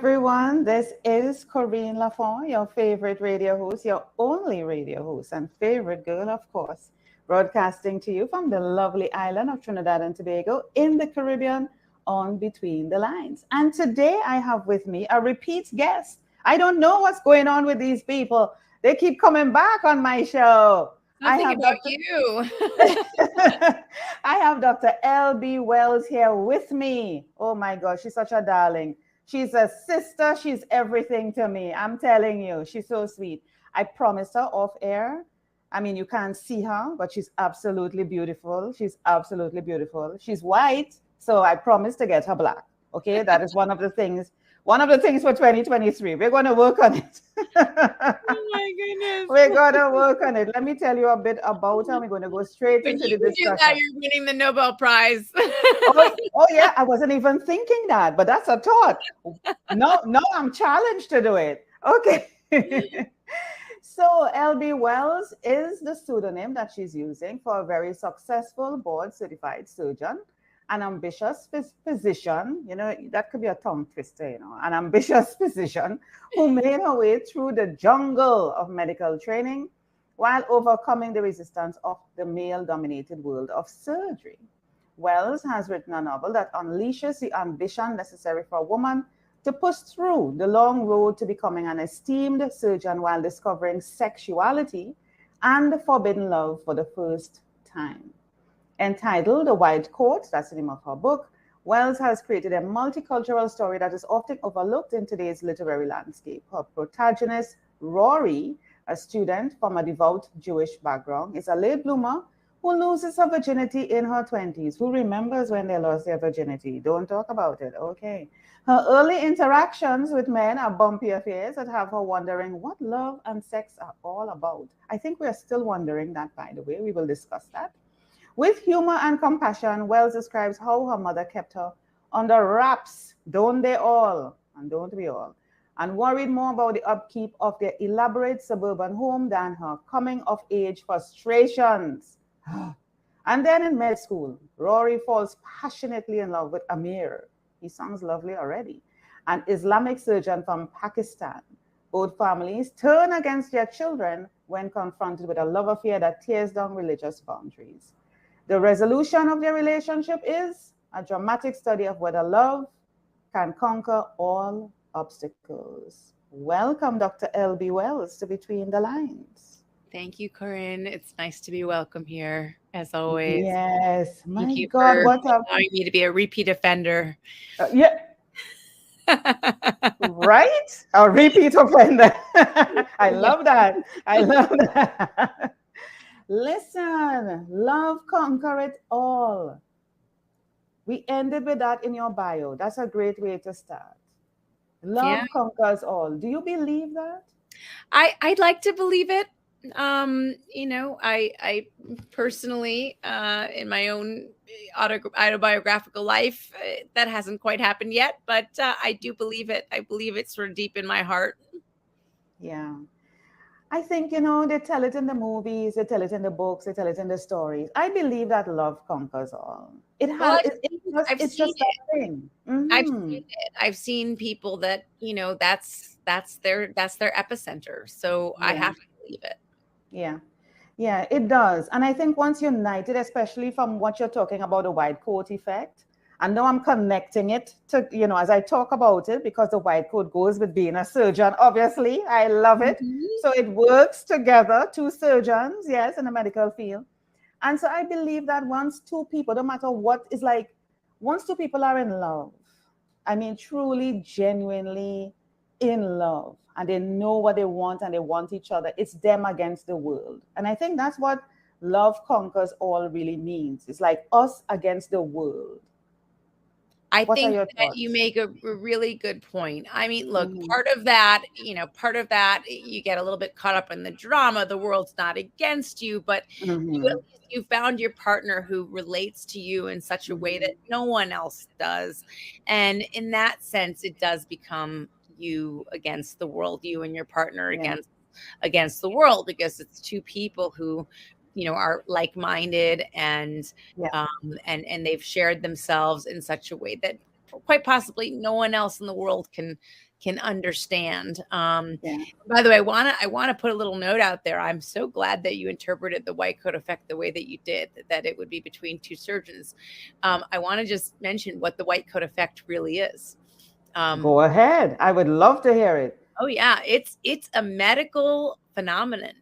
everyone. This is Corine Lafont, your favorite radio host, your only radio host, and favorite girl, of course, broadcasting to you from the lovely island of Trinidad and Tobago in the Caribbean on Between the Lines. And today I have with me a repeat guest. I don't know what's going on with these people. They keep coming back on my show. Nothing about you. I have Dr. L.B. Wells here with me. Oh my gosh, she's such a darling. She's a sister. She's everything to me. I'm telling you, she's so sweet. I promised her off air. I mean, you can't see her, but she's absolutely beautiful. She's absolutely beautiful. She's white, so I promised to get her black. Okay, that is one of the things for 2023. We're going to work on it. Oh my goodness. We're going to work on it. Let me tell you a bit about her. We're going to go straight into the discussion. Do that, you're winning the Nobel Prize. Oh, yeah, I wasn't even thinking that, but that's a thought. No, I'm challenged to do it. Okay. So LB Wells is the pseudonym that she's using for a very successful board-certified surgeon, an ambitious physician, that could be a tongue twister, an ambitious physician who made her way through the jungle of medical training while overcoming the resistance of the male-dominated world of surgery. Wells has written a novel that unleashes the ambition necessary for a woman to push through the long road to becoming an esteemed surgeon while discovering sexuality and forbidden love for the first time. Entitled The White Coat, that's the name of her book, Wells has created a multicultural story that is often overlooked in today's literary landscape. Her protagonist, Rory, a student from a devout Jewish background, is a late bloomer who loses her virginity in her 20s. Who remembers when they lost their virginity? Don't talk about it, okay. Her early interactions with men are bumpy affairs that have her wondering what love and sex are all about. I think we are still wondering that, by the way. We will discuss that. With humor and compassion, Wells describes how her mother kept her under wraps, don't they all, and don't we all, and worried more about the upkeep of their elaborate suburban home than her coming-of-age frustrations. And then in med school, Rory falls passionately in love with Amir. He sounds lovely already. An Islamic surgeon from Pakistan. Both families turn against their children when confronted with a love affair that tears down religious boundaries. The resolution of their relationship is a dramatic study of whether love can conquer all obstacles. Welcome, Dr. L.B. Wells, to Between the Lines. Thank you, Corinne. It's nice to be welcome here, as always. Yes. Thank you God, for what a... allowing me to be a repeat offender. Yeah. Right? A repeat offender. I love that. I love that. Listen, love conquer it all. We ended with that in your bio. That's a great way to start. Love conquers all. Do you believe that? I'd like to believe it. I personally, in my own autobiographical life, that hasn't quite happened yet, but I do believe it. I believe it sort of deep in my heart. Yeah. I think, they tell it in the movies, they tell it in the books, they tell it in the stories. I believe that love conquers all. It's just that thing. Mm-hmm. I've seen it. I've seen people that, that's their epicenter. So I have to believe it. Yeah. Yeah, it does. And I think once united, especially from what you're talking about, the white coat effect, and now I'm connecting it to, as I talk about it, because the white coat goes with being a surgeon, obviously. I love it. Mm-hmm. So it works together, two surgeons, yes, in the medical field. And so I believe that once two people, no matter what, is like, once two people are in love, I mean, truly, genuinely in love, and they know what they want and they want each other, it's them against the world. And I think that's what love conquers all really means. It's like us against the world. I think that you make a really good point. I mean, look, part of that, you get a little bit caught up in the drama. The world's not against you, but you found your partner who relates to you in such a way that no one else does. And in that sense, it does become you against the world, you and your partner against the world, because it's two people who are like-minded and they've shared themselves in such a way that quite possibly no one else in the world can can understand. By the way, I want to put a little note out there. I'm so glad that you interpreted the white coat effect the way that you did, that it would be between two surgeons. I want to just mention what the white coat effect really is. Go ahead. I would love to hear it. Oh yeah, it's a medical phenomenon,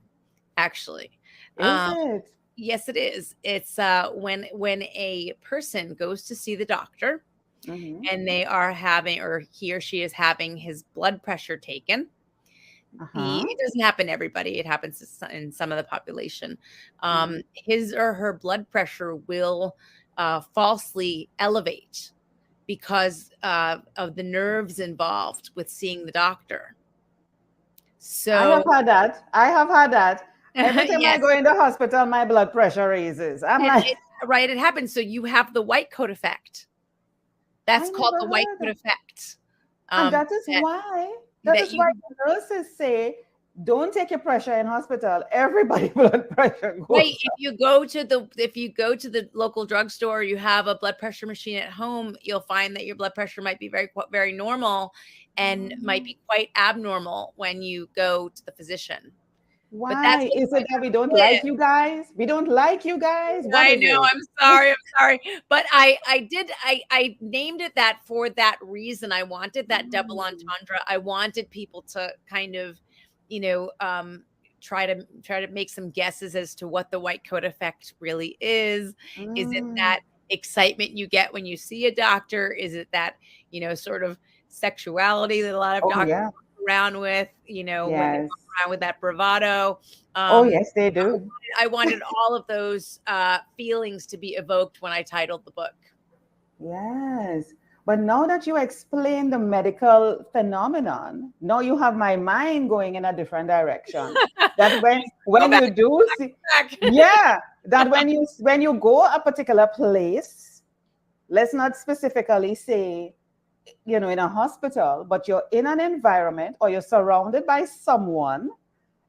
actually. Is it? Yes, it is. It's when a person goes to see the doctor, and they are having, or he or she is having, his blood pressure taken. It doesn't happen to everybody. It happens in some of the population. His or her blood pressure will falsely elevate because of the nerves involved with seeing the doctor. So I have had that. Every time I go in the hospital, my blood pressure raises. I'm like, right, it happens. So you have the white coat effect. That's called the white coat effect. And that is why the nurses say, don't take your pressure in hospital. Everybody blood pressure goes right. If you go to the local drugstore, you have a blood pressure machine at home, you'll find that your blood pressure might be very, very normal and might be quite abnormal when you go to the physician. Why is it that we don't like you guys? We don't like you guys. I know. I'm sorry. But I named it that for that reason. I wanted that double entendre. I wanted people to kind of, try to make some guesses as to what the white coat effect really is. Is it that excitement you get when you see a doctor? Is it that, sort of sexuality that a lot of doctors walk around with, when they walk around with that bravado? Yes, they do. I wanted all of those feelings to be evoked when I titled the book. Yes. But now that you explain the medical phenomenon, now you have my mind going in a different direction. That when you do see, that when you go a particular place, let's not specifically say, in a hospital, but you're in an environment or you're surrounded by someone,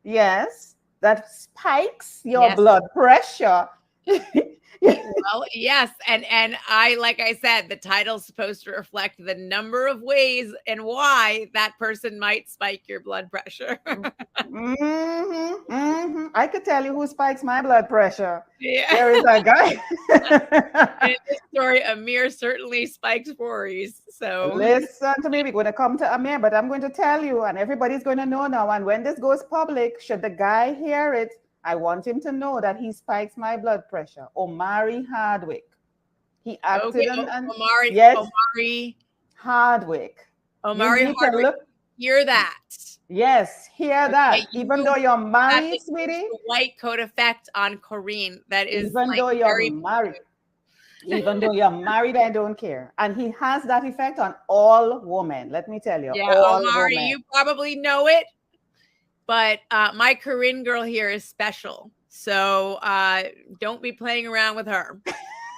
that spikes your blood pressure. Well, yes. And I, like I said, the title's supposed to reflect the number of ways and why that person might spike your blood pressure. I could tell you who spikes my blood pressure. There is a guy. In this story, Amir certainly spikes Rory's. So listen to me. We're going to come to Amir, but I'm going to tell you, and everybody's going to know now. And when this goes public, should the guy hear it, I want him to know that he spikes my blood pressure. Omari Hardwick. He acted Omari Hardwick. Omari Hardwick. Hear that. Yes, hear that. Even though you're married, sweetie. The white coat effect on Corine. That is even though you're married. Even though you're married, I don't care. And he has that effect on all women. Let me tell you. Yeah, Omari, you probably know it. But my Corine girl here is special. So don't be playing around with her.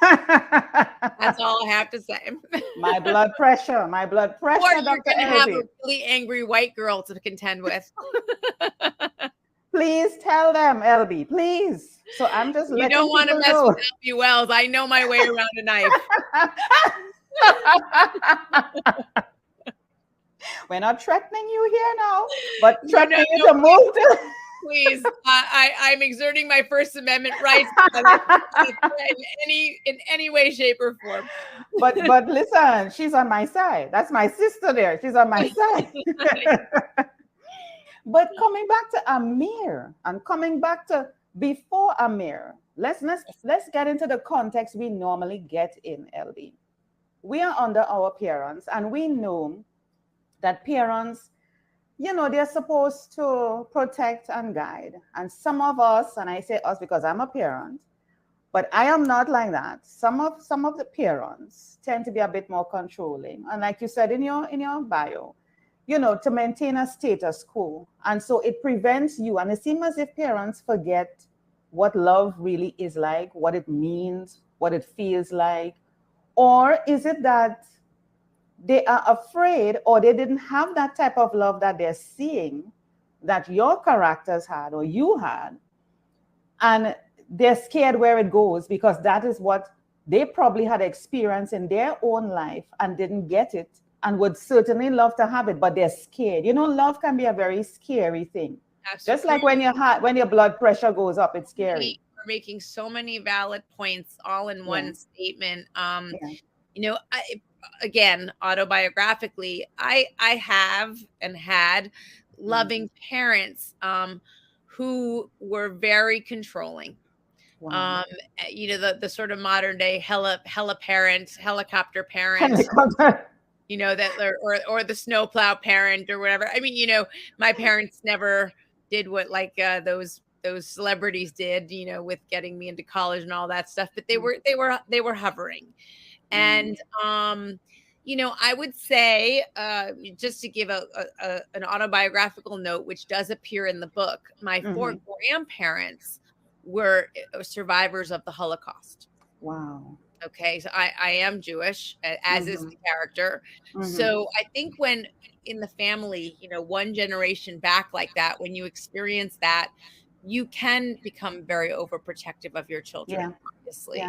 That's all I have to say. My blood pressure. Or you're going to have a really angry white girl to contend with. Please tell them, LB, please. So I'm just letting you don't want to mess with LB Wells. I know my way around a knife. We're not threatening you here now, but threatening you to move to. Please, I'm exerting my First Amendment rights in any way, shape, or form. But listen, she's on my side. That's my sister there. She's on my side. But coming back to Amir and coming back to before Amir, let's get into the context we normally get in, LB. We are under our parents, and we know that parents, they're supposed to protect and guide. And some of us, and I say us because I'm a parent, but I am not like that. Some of the parents tend to be a bit more controlling. And like you said in your bio, to maintain a status quo. And so it prevents you. And it seems as if parents forget what love really is like, what it means, what it feels like. Or is it that they are afraid, or they didn't have that type of love that they're seeing that your characters had or you had, and they're scared where it goes because that is what they probably had experienced in their own life and didn't get it and would certainly love to have it, but they're scared. You know, love can be a very scary thing. Absolutely. Just like when your blood pressure goes up, it's scary. We're making so many valid points all in one statement. You know, again, autobiographically, I have and had loving parents who were very controlling. Wow. You know, the sort of modern day helicopter parents, you know, that or the snowplow parent or whatever. I mean, you know, my parents never did what like those celebrities did, you know, with getting me into college and all that stuff, but they were hovering. And you know, I would say just to give an autobiographical note, which does appear in the book, my 4 grandparents were survivors of the Holocaust. Wow. Okay, so I am Jewish, as is the character. So I think when in the family, you know, one generation back like that, when you experience that, you can become very overprotective of your children, obviously.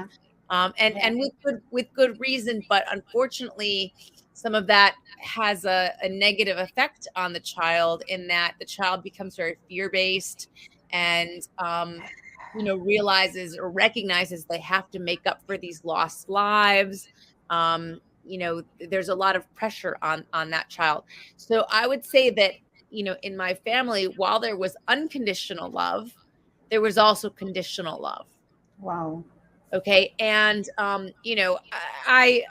And with good reason, but unfortunately, some of that has a negative effect on the child, in that the child becomes very fear-based and you know, realizes or recognizes they have to make up for these lost lives. You know, there's a lot of pressure on that child. So I would say that, you know, in my family, while there was unconditional love, there was also conditional love. Wow. Okay. And, you know, I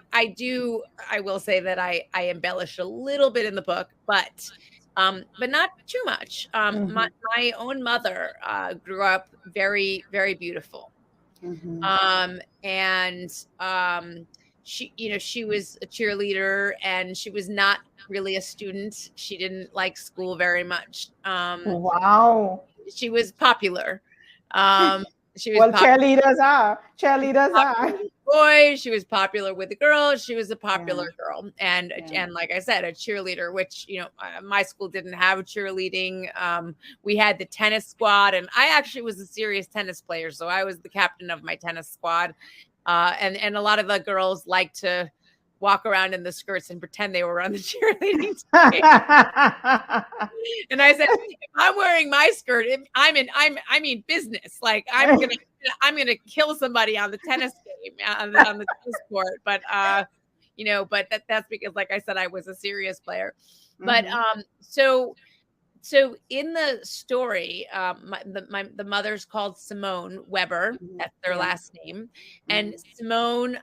will say that I embellish a little bit in the book, but not too much. My own mother grew up very, very beautiful. And she, you know, she was a cheerleader, and she was not really a student. She didn't like school very much. Wow. She was popular. Cheerleaders are. Boys, she was popular with the girls. She was a popular girl, and like I said, a cheerleader. Which, you know, my school didn't have cheerleading. We had the tennis squad, and I actually was a serious tennis player, so I was the captain of my tennis squad. And a lot of the girls like to walk around in the skirts and pretend they were on the cheerleading team. And I said, if I'm wearing my skirt, I mean business. Like I'm gonna kill somebody on the tennis game, on the tennis court. But you know, but that's because, like I said, I was a serious player. But so in the story, the mother's called Simone Weber. That's their last name. And Simone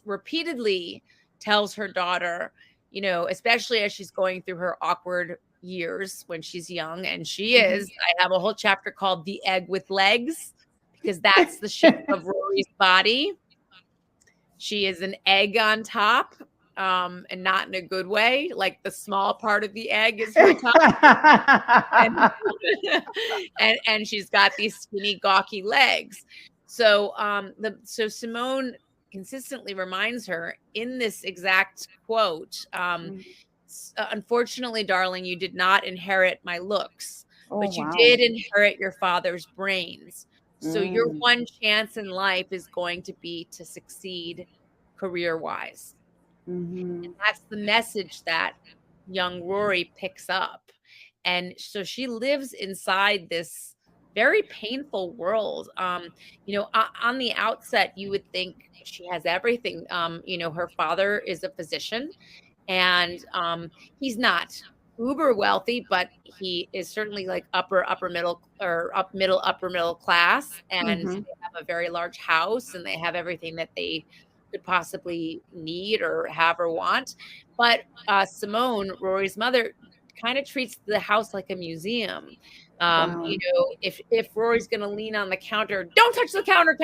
repeatedly tells her daughter, you know, especially as she's going through her awkward years when she's young, and she is. I have a whole chapter called "The Egg with Legs," because that's the shape of Rory's body. She is an egg on top. And not in a good way. Like the small part of the egg is her top. and she's got these skinny, gawky legs. So so Simone consistently reminds her in this exact quote, unfortunately, darling, you did not inherit my looks, but you did inherit your father's brains. So your one chance in life is going to be to succeed career-wise. And that's the message that young Rory picks up. And so she lives inside this very painful world. You know, on the outset, you would think she has everything. You know, her father is a physician, and he's not uber wealthy, but he is certainly like upper middle class. And they have a very large house, and they have everything that they could possibly need or have or want. But Simone, Rory's mother, kind of treats the house like a museum. You know, if Rory's going to lean on the counter, don't touch the counter.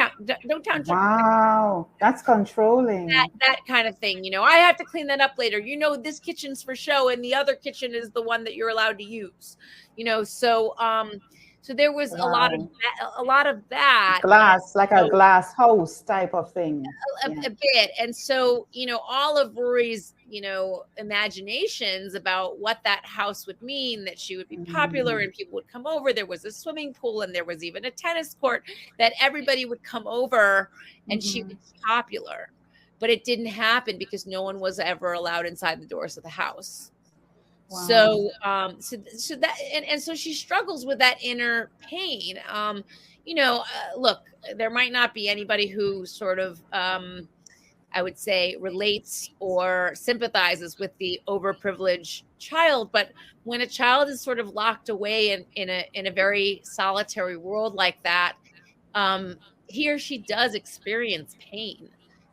Don't touch. Wow, that's controlling. That kind of thing. You know, I have to clean that up later. You know, this kitchen's for show, and the other kitchen is the one that you're allowed to use. You know, so so there was a lot of that. Glass, like a glass house type of thing. A bit. And so, you know, all of Rory's, you know, imaginations about what that house would mean, that she would be popular and people would come over. There was a swimming pool, and there was even a tennis court, that everybody would come over and she was popular. but it didn't happen because no one was ever allowed inside the doors of the house. Wow. So that, and so she struggles with that inner pain. Look, there might not be anybody who sort of, I would say, relates or sympathizes with the overprivileged child. But when a child is sort of locked away in a very solitary world like that, he or she does experience pain.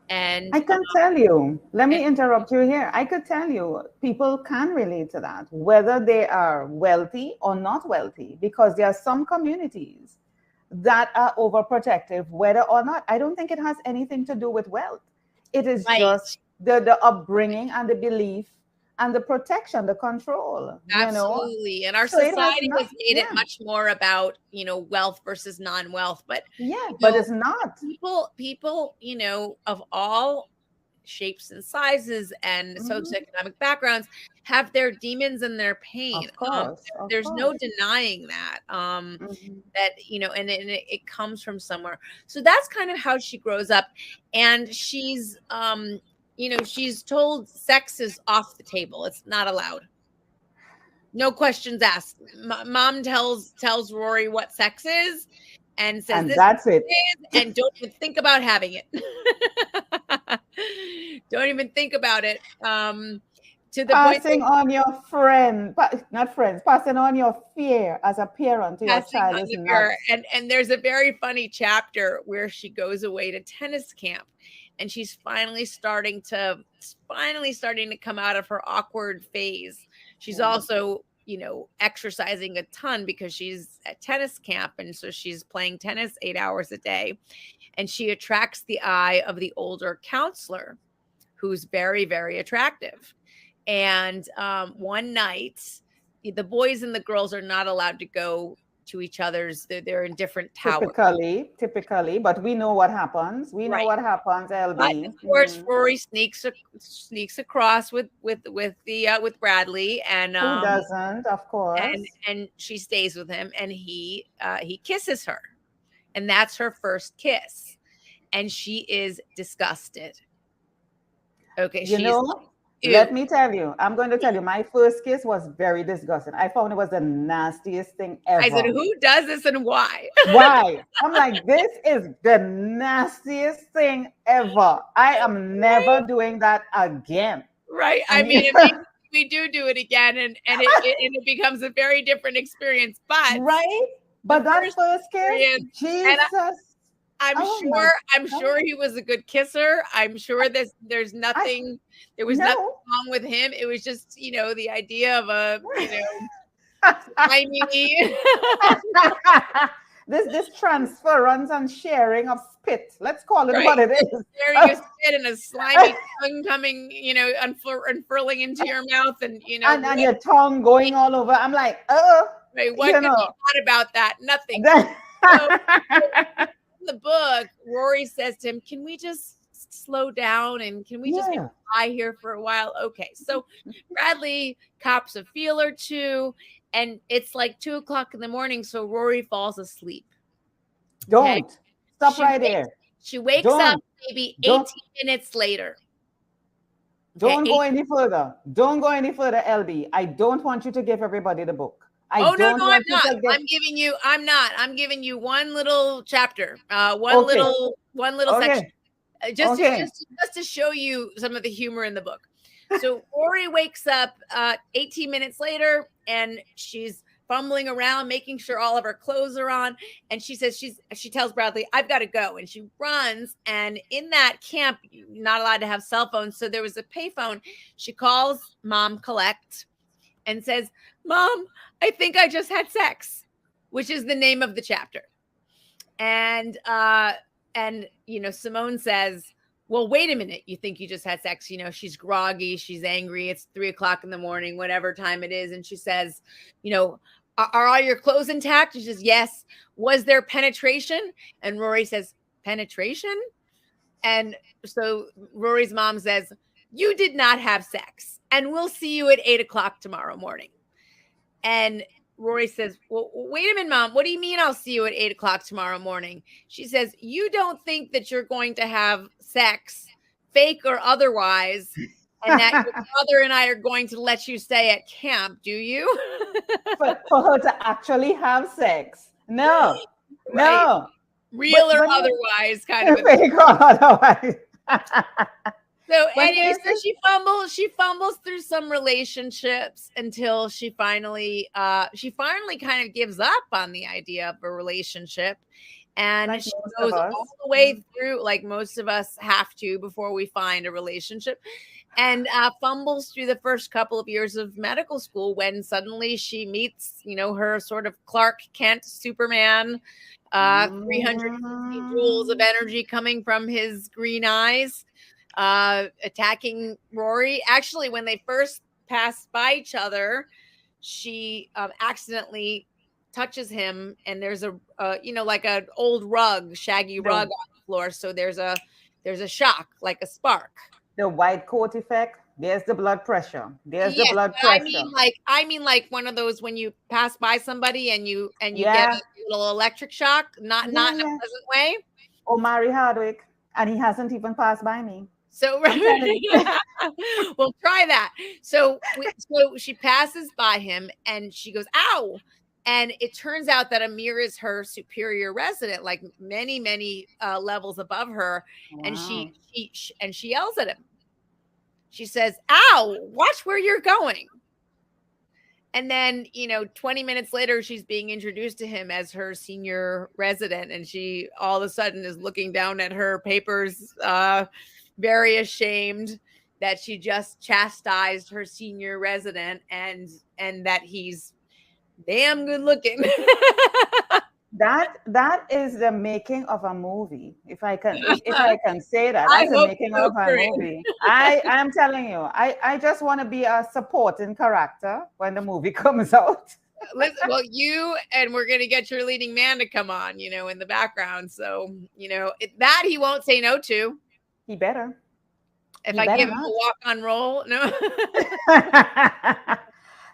And I can tell you, let me interrupt you here. I could tell you, people can relate to that, whether they are wealthy or not wealthy, because there are some communities that are overprotective, whether or not. I don't think it has anything to do with wealth. It is just the upbringing and the belief and the protection, the control. Absolutely. And our society has made it much more about, wealth versus non-wealth. But but it's not. People, of all shapes and sizes and socioeconomic backgrounds have their demons and their pain. Of course, there's no denying that. That, and it comes from somewhere. So that's kind of how she grows up. And she's she's told sex is off the table. It's not allowed. No questions asked. Mom tells Rory what sex is and says, this that's it. And don't even think about having it. Don't even think about it. To the passing on your passing on your fear as a parent to your child is not. And there's a very funny chapter where she goes away to tennis camp. And she's finally starting to come out of her awkward phase. She's also, exercising a ton because she's at tennis camp. And so she's playing tennis 8 hours a day. And she attracts the eye of the older counselor, who's very, very attractive. And one night, the boys and the girls are not allowed to go to each other's. They're in different towers. Typically, but we know what happens. We know what happens, LB. But of course, Rory sneaks across with Bradley, and who doesn't, of course. And she stays with him, and he kisses her, and that's her first kiss, and she is disgusted. Okay, let me tell you, I'm going to tell you, my first kiss was very disgusting. I found it was the nastiest thing ever. I said, who does this and why? Why? I'm like, this is the nastiest thing ever. I am never doing that again. Right. I mean, we do it again, and it becomes a very different experience. But But that first kiss, Jesus. I'm sure he was a good kisser. I'm sure there's nothing. There was nothing wrong with him. It was just, the idea of this transference and sharing of spit. Let's call it what it is. Sharing your spit and a slimy tongue coming, unfurling into your mouth, and and your tongue going all over. I'm like, right, what could be thought about that? Nothing. In the book, Rory says to him, can we just slow down and can we just lie here for a while? Okay. So Bradley cops a feel or two, and it's like 2:00 in the morning. So Rory falls asleep. Don't stop right there. She wakes up maybe 18 minutes later. Don't go any further. Don't go any further, LB. I don't want you to give everybody the book. I'm not. I'm giving you one little chapter, one little section, just to show you some of the humor in the book. So Rory wakes up 18 minutes later, and she's fumbling around, making sure all of her clothes are on. And she says she tells Bradley, "I've got to go," and she runs. And in that camp, you're not allowed to have cell phones, so there was a payphone. She calls Mom Collect and says, "Mom, I think I just had sex," which is the name of the chapter. And Simone says, "Well, wait a minute. You think you just had sex?" She's groggy. She's angry. It's 3:00 in the morning, whatever time it is. And she says, are all your clothes intact? She says, "Yes." "Was there penetration?" And Rory says, "Penetration?" And so Rory's mom says, "You did not have sex, and we'll see you at 8:00 tomorrow morning." And Rory says, "Well, wait a minute, Mom. What do you mean I'll see you at 8:00 tomorrow morning?" She says, "You don't think that you're going to have sex fake or otherwise, and that your brother and I are going to let you stay at camp, do you? for her to actually have sex. No, right. No. Real or otherwise, kind of. Fake or otherwise. So anyway, so she fumbles through some relationships until she finally kind of gives up on the idea of a relationship. And like she goes all the way through, like most of us have to before we find a relationship, and fumbles through the first couple of years of medical school when suddenly she meets, her sort of Clark Kent Superman, 360 joules of energy coming from his green eyes, attacking Rory. Actually, when they first pass by each other, she accidentally touches him, and there's a like an old rug, shaggy rug on the floor. So there's a shock, like a spark. The white coat effect. There's the blood pressure. There's the blood pressure. I mean like one of those when you pass by somebody and you get a little electric shock, not in a pleasant way. Oh, Mary Hardwick, and he hasn't even passed by me. So we'll try that. So she passes by him and she goes, "Ow!" And it turns out that Amir is her superior resident, like many, many levels above her. Wow. And she yells at him. She says, "Ow, watch where you're going." And then, 20 minutes later, she's being introduced to him as her senior resident. And she all of a sudden is looking down at her papers, very ashamed that she just chastised her senior resident and that he's damn good looking. That is the making of a movie. If I can say that, that's the making of a movie. I'm telling you, I just want to be a supporting character when the movie comes out. Listen, well, we're going to get your leading man to come on, in the background. So, that he won't say no to. He better. If I give him a walk-on role, no.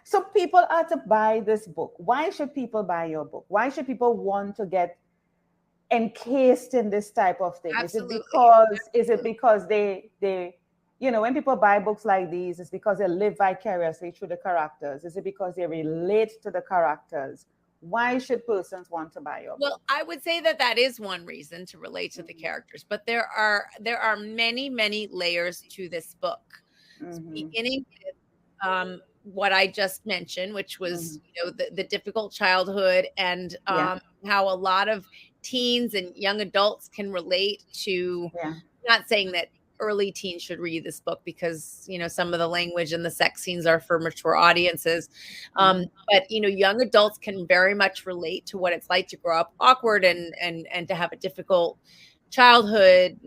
So people are to buy this book. Why should people buy your book? Why should people want to get encased in this type of thing? Absolutely. Is it because they when people buy books like these, it's because they live vicariously through the characters? Is it because they relate to the characters? Why should persons want to buy your book? Well, I would say that is one reason to relate to the characters, but there are many, many layers to this book. So beginning with what I just mentioned, which was the difficult childhood and how a lot of teens and young adults can relate to. Not saying that early teens should read this book because some of the language and the sex scenes are for mature audiences, but young adults can very much relate to what it's like to grow up awkward and to have a difficult childhood,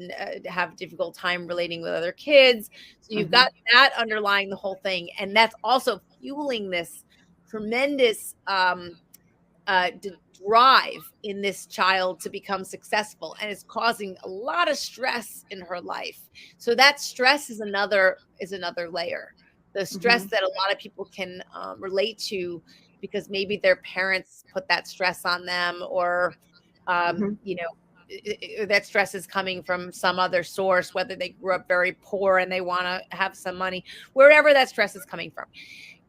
to have a difficult time relating with other kids. So you've got that underlying the whole thing, and that's also fueling this tremendous drive in this child to become successful, and it's causing a lot of stress in her life. So that stress is another layer. The stress that a lot of people can relate to because maybe their parents put that stress on them, or that stress is coming from some other source, whether they grew up very poor and they want to have some money, wherever that stress is coming from.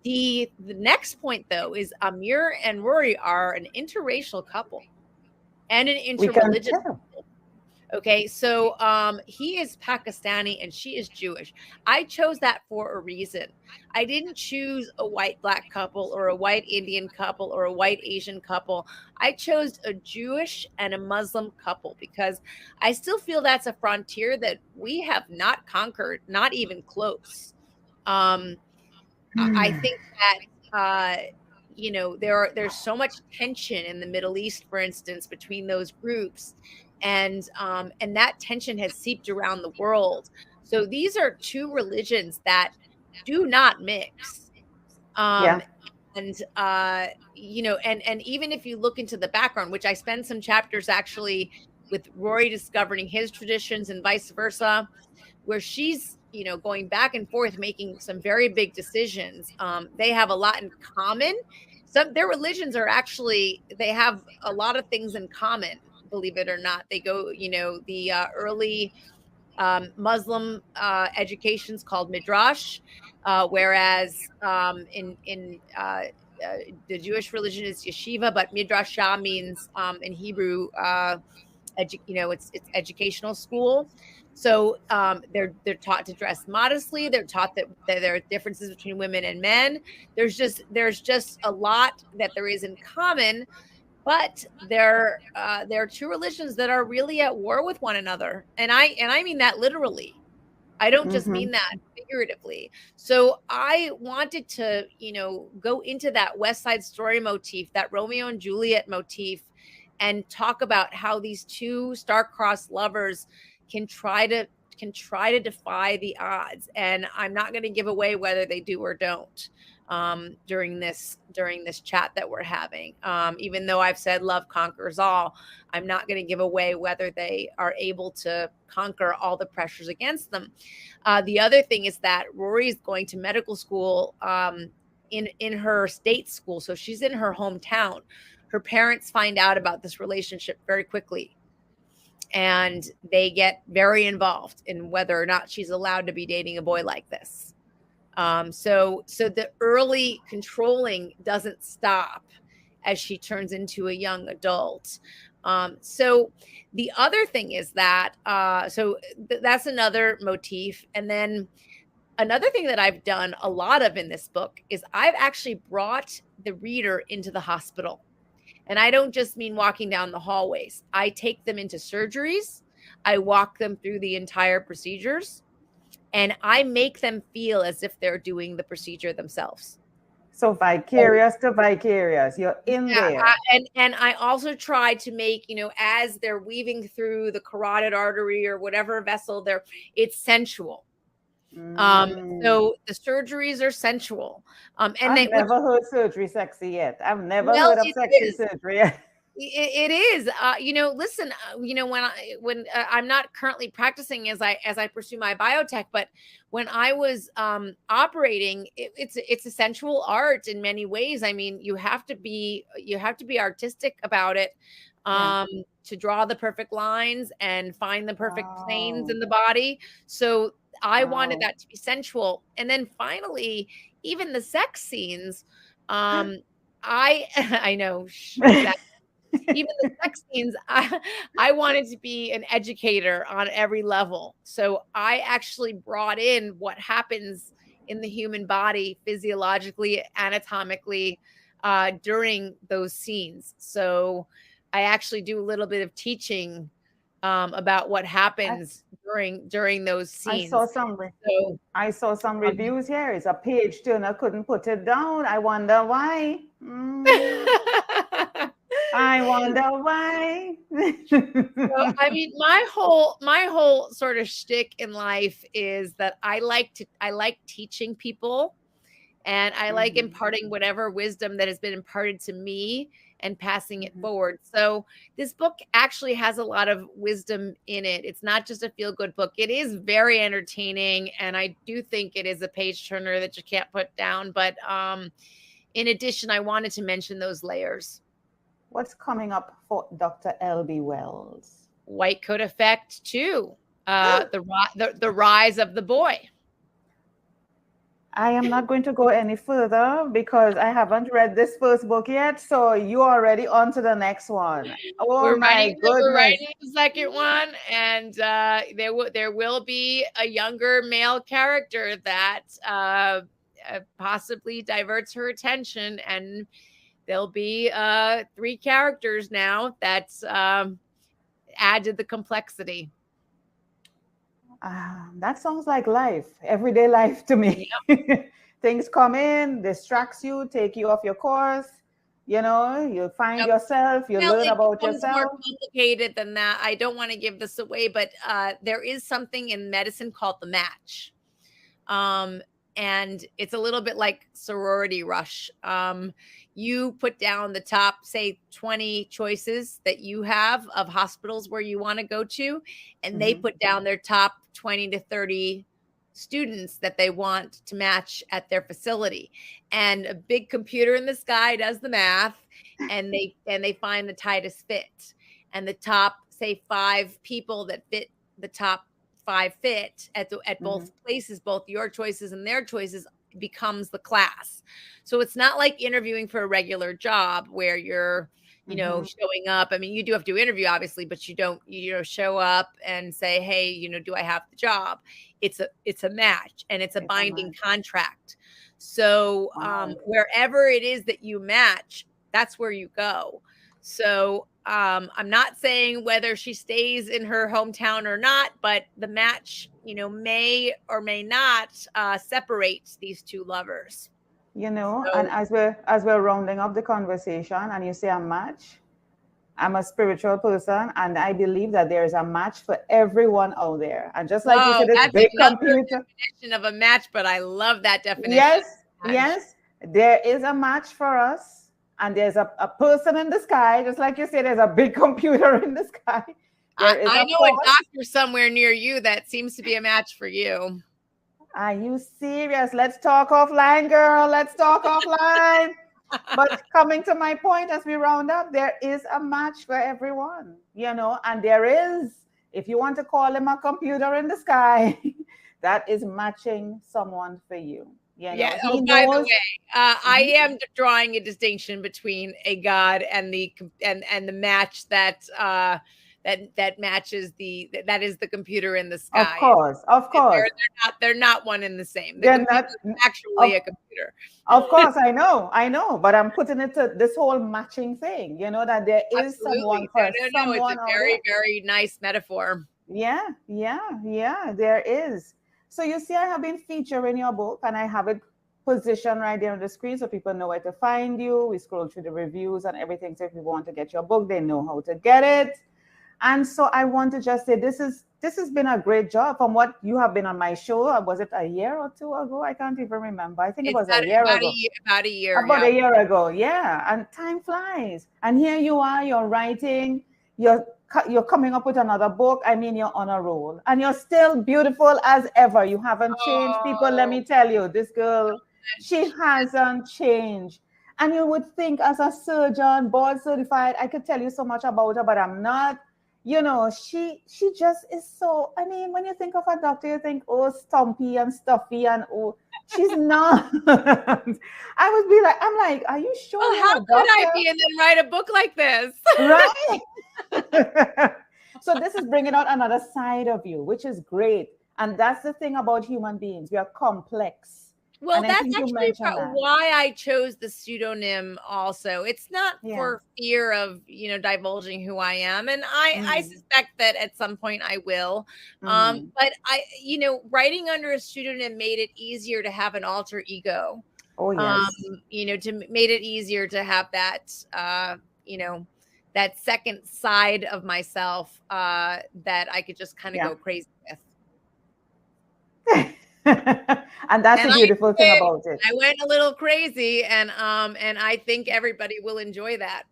The next point, though, is Amir and Rory are an interracial couple and an interreligious couple. Okay, so he is Pakistani and she is Jewish. I chose that for a reason. I didn't choose a white black couple or a white Indian couple or a white Asian couple. I chose a Jewish and a Muslim couple because I still feel that's a frontier that we have not conquered, not even close. I think that there's so much tension in the Middle East, for instance, between those groups. And that tension has seeped around the world. So these are two religions that do not mix. And even if you look into the background, which I spend some chapters actually with Rory discovering his traditions and vice versa, where she's, going back and forth, making some very big decisions. They have a lot in common. Their religions are actually, they have a lot of things in common. Believe it or not, they go, the early Muslim education is called midrash, whereas in the Jewish religion is yeshiva, but midrashah means in Hebrew, it's educational school. So they're taught to dress modestly. They're taught that there are differences between women and men. There's just a lot that there is in common, but there are two religions that are really at war with one another, and I mean that literally. I don't just mean that figuratively. So I wanted to, go into that West Side Story motif, that Romeo and Juliet motif, and talk about how these two star-crossed lovers can try to defy the odds. And I'm not going to give away whether they do or don't during this chat that we're having. Even though I've said love conquers all, I'm not going to give away whether they are able to conquer all the pressures against them. The other thing is that Rory is going to medical school in her state school. So she's in her hometown. Her parents find out about this relationship very quickly, and they get very involved in whether or not she's allowed to be dating a boy like this. So the early controlling doesn't stop as she turns into a young adult. So the other thing is that, that's another motif. And then another thing that I've done a lot of in this book is I've actually brought the reader into the hospital. And I don't just mean walking down the hallways. I take them into surgeries. I walk them through the entire procedures, and I make them feel as if they're doing the procedure themselves. So vicarious to vicarious, you're in there. And I also try to make, as they're weaving through the carotid artery or whatever vessel it's sensual. So the surgeries are sensual. And I've never heard surgery sexy yet. I've never heard of sexy surgery yet. It is, listen, when I'm not currently practicing as I pursue my biotech, but when I was operating, it's a sensual art in many ways. I mean, you have to be artistic about it, to draw the perfect lines and find the perfect planes in the body. So I wanted that to be sensual. And then finally, even the sex scenes, I know, even the sex scenes, I wanted to be an educator on every level. So I actually brought in what happens in the human body physiologically, anatomically, during those scenes. So I actually do a little bit of teaching about what happens during those scenes. I saw some reviews here. It's a page turner, couldn't put it down. I wonder why. I wonder why. So, I mean, my whole sort of shtick in life is that I like teaching people, and I like imparting whatever wisdom that has been imparted to me and passing it forward. So this book actually has a lot of wisdom in it. It's not just a feel-good book. It is very entertaining, and I do think it is a page turner that you can't put down. But in addition, I wanted to mention those layers. What's coming up for Dr. L.B. Wells? White Coat Effect 2, the rise of the boy. I am not going to go any further because I haven't read this first book yet. So you're already on to the next one. Oh, we're writing the second one, and there will be a younger male character that possibly diverts her attention, and there'll be 3 characters now that add to the complexity. That sounds like life, everyday life to me. Yep. Things come in, distracts you, take you off your course. You find yourself, you learn about yourself. It's more complicated than that. I don't want to give this away, but there is something in medicine called the match. And it's a little bit like sorority rush. You put down the top, say, 20 choices that you have of hospitals where you want to go to, and they put down their top 20 to 30 students that they want to match at their facility. And a big computer in the sky does the math, and they find the tightest fit. And the top, say, 5 people that fit the top five fit at both places, both your choices and their choices, becomes the class. So it's not like interviewing for a regular job where you're, you know, showing up. I mean, you do have to interview, obviously, but you don't, show up and say, hey, do I have the job? It's a match, and it's a binding contract. So wherever it is that you match, that's where you go. So I'm not saying whether she stays in her hometown or not, but the match, may or may not separate these two lovers. And as we're rounding up the conversation, and you say a match, I'm a spiritual person, and I believe that there is a match for everyone out there. And just like you said, this big computer definition of a match, but I love that definition. Yes, there is a match for us, and there's a person in the sky, just like you said, there's a big computer in the sky. I know a doctor somewhere near you that seems to be a match for you. Are you serious? Let's talk offline, girl. Let's talk offline. But coming to my point as we round up, there is a match for everyone, and there is, if you want to call him a computer in the sky, that is matching someone for you. Yeah. Oh, by the way, I am drawing a distinction between a God and the match that that matches that is the computer in the sky. Of course. They're not one and the same. They're not actually a computer. Of course, I know, but I'm putting it to this whole matching thing, that there is someone for someone. It's a very, very nice metaphor. Yeah, there is. So you see, I have been featuring your book, and I have it positioned right there on the screen so people know where to find you. We scroll through the reviews and everything. So if people want to get your book, they know how to get it. And so I want to just say this has been a great job from what you have been on my show. Was it a year or two ago? I can't even remember. I think it was a year ago. About a year. About a year ago, yeah. And time flies. And here you are, you're writing, you're coming up with another book. I mean, you're on a roll. And you're still beautiful as ever. You haven't changed. People, let me tell you, this girl, she hasn't changed. And you would think as a surgeon, board certified, I could tell you so much about her, but I'm not. She just is so, I mean, when you think of a doctor, you think, oh, stumpy and stuffy, and oh, she's not. I would be like, I'm like, are you sure? Well, how could I be and then write a book like this? Right. So this is bringing out another side of you, which is great. And that's the thing about human beings. We are complex. Well, that's actually why I chose the pseudonym also. It's not for fear of, divulging who I am. And I suspect that at some point I will. But writing under a pseudonym made it easier to have an alter ego. Oh, yes. Made it easier to have that, that second side of myself that I could just kind of go crazy with. And that's the beautiful thing about it. I went a little crazy, and I think everybody will enjoy that.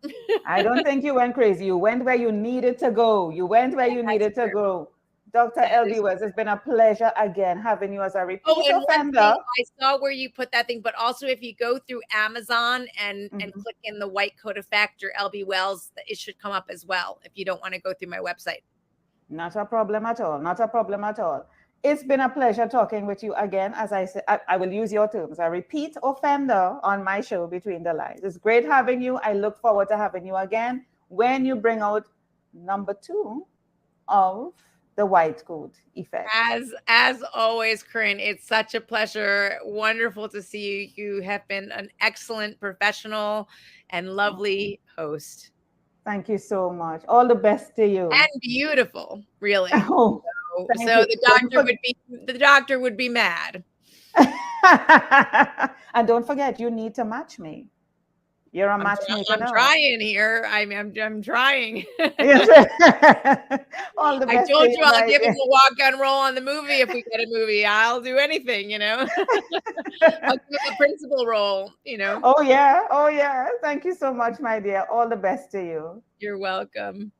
I don't think you went crazy. You went where you needed to go. You went where you needed to go. Dr. L.B. Wells, it's been a pleasure again having you as a repeat offender. I saw where you put that thing, but also if you go through Amazon and click in the white coat effect or L.B. Wells, it should come up as well if you don't want to go through my website. Not a problem at all. Not a problem at all. It's been a pleasure talking with you again. As I said, I will use your terms, a repeat offender on my show, Between the Lines. It's great having you. I look forward to having you again when you bring out number 2 of the white coat effect. As always, Corine, it's such a pleasure. Wonderful to see you. You have been an excellent professional and lovely host. Thank you so much. All the best to you. And beautiful, really. Oh, so the doctor would be mad. And don't forget, you need to match me. You're a matchmaker. I'm trying here. I'm trying. All the best. I told you I'll give him a walk-on role on the movie if we get a movie. I'll do anything, I'll give him a principal role, Oh yeah. Thank you so much, my dear. All the best to you. You're welcome.